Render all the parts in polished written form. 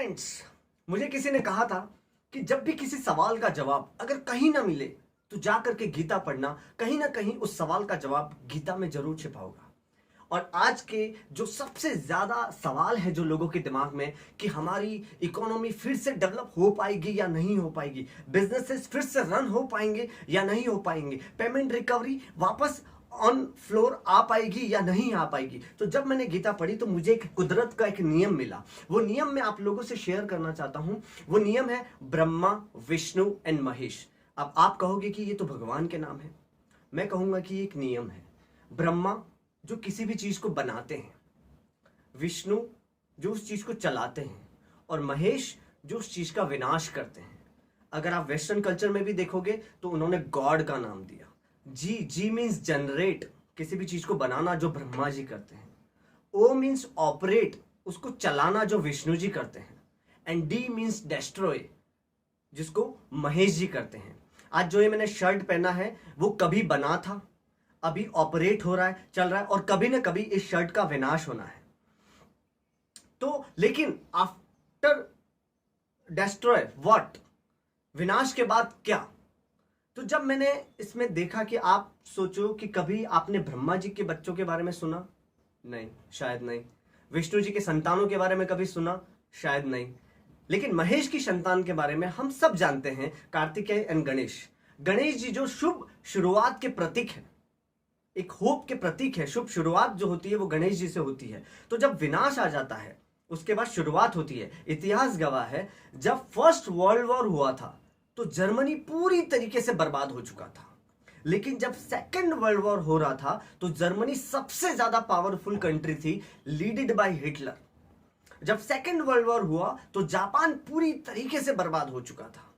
Friends, मुझे किसी ने कहा था कि जब भी किसी सवाल का जवाब अगर कहीं ना मिले तो जा करके गीता पढ़ना, कहीं ना कहीं उस सवाल का जवाब गीता में जरूर छिपा होगा। और आज के जो सबसे ज्यादा सवाल है जो लोगों के दिमाग में कि हमारी इकोनॉमी फिर से डेवलप हो पाएगी या नहीं हो पाएगी, बिजनेसेस फिर से रन हो पाएंगे या नहीं हो पाएंगे, पेमेंट रिकवरी वापस ऑन फ्लोर आ पाएगी या नहीं आ पाएगी। तो जब मैंने गीता पढ़ी तो मुझे एक कुदरत का एक नियम मिला। वो नियम मैं आप लोगों से शेयर करना चाहता हूं। वो नियम है ब्रह्मा, विष्णु एंड महेश। अब आप कहोगे कि ये तो भगवान के नाम है, मैं कहूंगा कि एक नियम है। ब्रह्मा जो किसी भी चीज को बनाते हैं, विष्णु जो उस चीज को चलाते हैं, और महेश जो उस चीज का विनाश करते हैं। अगर आप वेस्टर्न कल्चर में भी देखोगे तो उन्होंने गॉड का नाम दिया। जी मीन्स जनरेट, किसी भी चीज को बनाना जो ब्रह्मा जी करते हैं। ओ मीन्स ऑपरेट, उसको चलाना जो विष्णु जी करते हैं। एंड डी मीन्स डेस्ट्रॉय, जिसको महेश जी करते हैं। आज जो ये मैंने शर्ट पहना है वो कभी बना था, अभी ऑपरेट हो रहा है, चल रहा है, और कभी ना कभी इस शर्ट का विनाश होना है। तो लेकिन आफ्टर डेस्ट्रॉय व्हाट, विनाश के बाद क्या? तो जब मैंने इसमें देखा कि आप सोचो कि कभी आपने ब्रह्मा जी के बच्चों के बारे में सुना? नहीं, शायद नहीं। विष्णु जी के संतानों के बारे में कभी सुना? शायद नहीं। लेकिन महेश की संतान के बारे में हम सब जानते हैं, कार्तिकेय एंड गणेश। गणेश जी जो शुभ शुरुआत के प्रतीक है, एक होप के प्रतीक है। शुभ शुरुआत जो होती है वो गणेश जी से होती है। तो जब विनाश आ जाता है उसके बाद शुरुआत होती है। इतिहास गवाह है, जब फर्स्ट वर्ल्ड वॉर हुआ था तो जर्मनी पूरी तरीके से बर्बाद हो चुका था। लेकिन जब सेकेंड वर्ल्ड वॉर हो रहा था तो जर्मनी सबसे ज्यादा पावरफुल कंट्री थी, लीडेड बाय हिटलर। जब सेकेंड वर्ल्ड वॉर हुआ तो जापान पूरी तरीके से बर्बाद हो चुका था।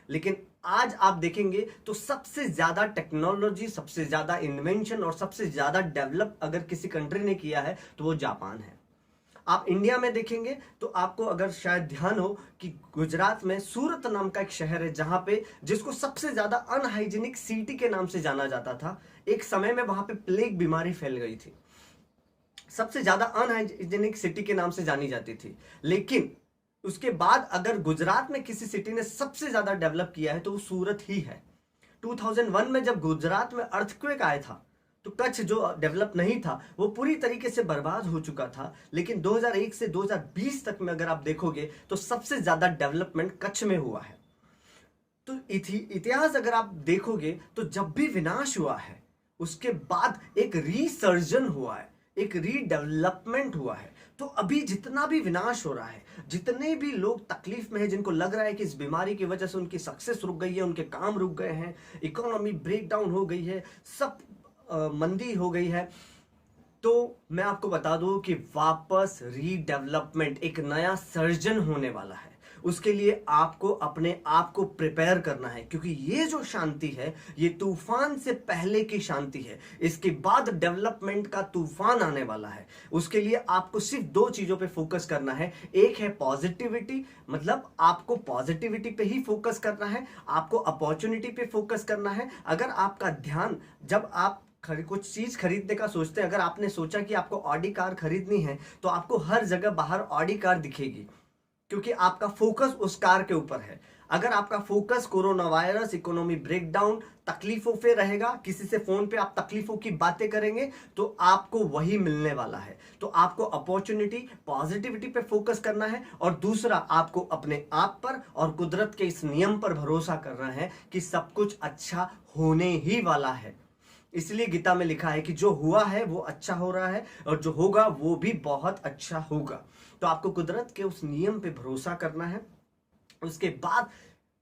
लेकिन आज आप देखेंगे तो सबसे ज्यादा टेक्नोलॉजी, सबसे ज्यादा इन्वेंशन और सबसे ज्यादा डेवलप अगर किसी कंट्री ने किया है तो वो जापान है। आप इंडिया में देखेंगे तो आपको अगर शायद ध्यान हो कि गुजरात में सूरत नाम का एक शहर है, जहां पे जिसको सबसे ज्यादा अनहाइजीनिक सिटी के नाम से जाना जाता था। एक समय में वहां पे प्लेग बीमारी फैल गई थी, सबसे ज्यादा अनहाइजीनिक सिटी के नाम से जानी जाती थी। लेकिन उसके बाद अगर गुजरात में किसी सिटी ने सबसे ज्यादा डेवलप किया है तो वो सूरत ही है। 2001 में जब गुजरात में अर्थक्वेक आया था तो कच्छ जो डेवलप नहीं था वो पूरी तरीके से बर्बाद हो चुका था। लेकिन 2001 से 2020 तक में अगर आप देखोगे तो सबसे ज्यादा डेवलपमेंट कच्छ में हुआ है। तो इतिहास अगर आप देखोगे तो जब भी विनाश हुआ है उसके बाद एक रीसर्जन हुआ है, एक रीडेवलपमेंट हुआ है। तो अभी जितना भी विनाश हो रहा है, जितने भी लोग तकलीफ में हैं, जिनको लग रहा है कि इस बीमारी की वजह से उनकी सक्सेस रुक गई है, उनके काम रुक गए हैं, इकोनॉमी ब्रेक डाउन हो गई है, सब मंदी हो गई है, तो मैं आपको बता दूं कि वापस रीडेवलपमेंट, एक नया सर्जन होने वाला है। उसके लिए आपको अपने आप को प्रिपेयर करना है, क्योंकि ये जो शांति है ये तूफान से पहले की शांति है। इसके बाद डेवलपमेंट का तूफान आने वाला है। उसके लिए आपको सिर्फ दो चीजों पे फोकस करना है। एक है पॉजिटिविटी, मतलब आपको पॉजिटिविटी पे ही फोकस करना है, आपको अपॉर्चुनिटी पे फोकस करना है। अगर आपका ध्यान, जब आप कुछ चीज खरीदने का सोचते हैं, अगर आपने सोचा कि आपको ऑडी कार खरीदनी है तो आपको हर जगह बाहर ऑडी कार दिखेगी, क्योंकि आपका फोकस उस कार के ऊपर है। अगर आपका focus corona virus, economy breakdown, तकलीफों पे रहेगा, किसी से फोन पे आप तकलीफों की बातें करेंगे तो आपको वही मिलने वाला है। तो आपको अपॉर्चुनिटी, पॉजिटिविटी पे फोकस करना है, और दूसरा आपको अपने आप पर और कुदरत के इस नियम पर भरोसा करना है कि सब कुछ अच्छा होने ही वाला है। इसलिए गीता में लिखा है कि जो हुआ है वो अच्छा हो रहा है, और जो होगा वो भी बहुत अच्छा होगा। तो आपको कुदरत के उस नियम पे भरोसा करना है। उसके बाद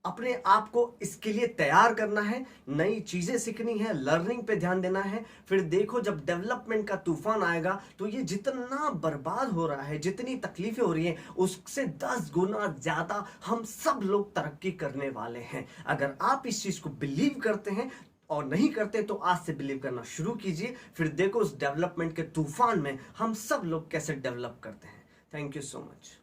अपने आप को इसके लिए तैयार करना है, नई चीजें सीखनी है, लर्निंग पे ध्यान देना है। फिर देखो जब डेवलपमेंट का तूफान आएगा तो ये जितना बर्बाद हो रहा है, जितनी तकलीफें हो रही हैं, उससे 10 गुना ज्यादा हम सब लोग तरक्की करने वाले हैं। अगर आप इस चीज को बिलीव करते हैं और नहीं करते तो आज से बिलीव करना शुरू कीजिए। फिर देखो उस डेवलपमेंट के तूफान में हम सब लोग कैसे डेवलप करते हैं। Thank you so much.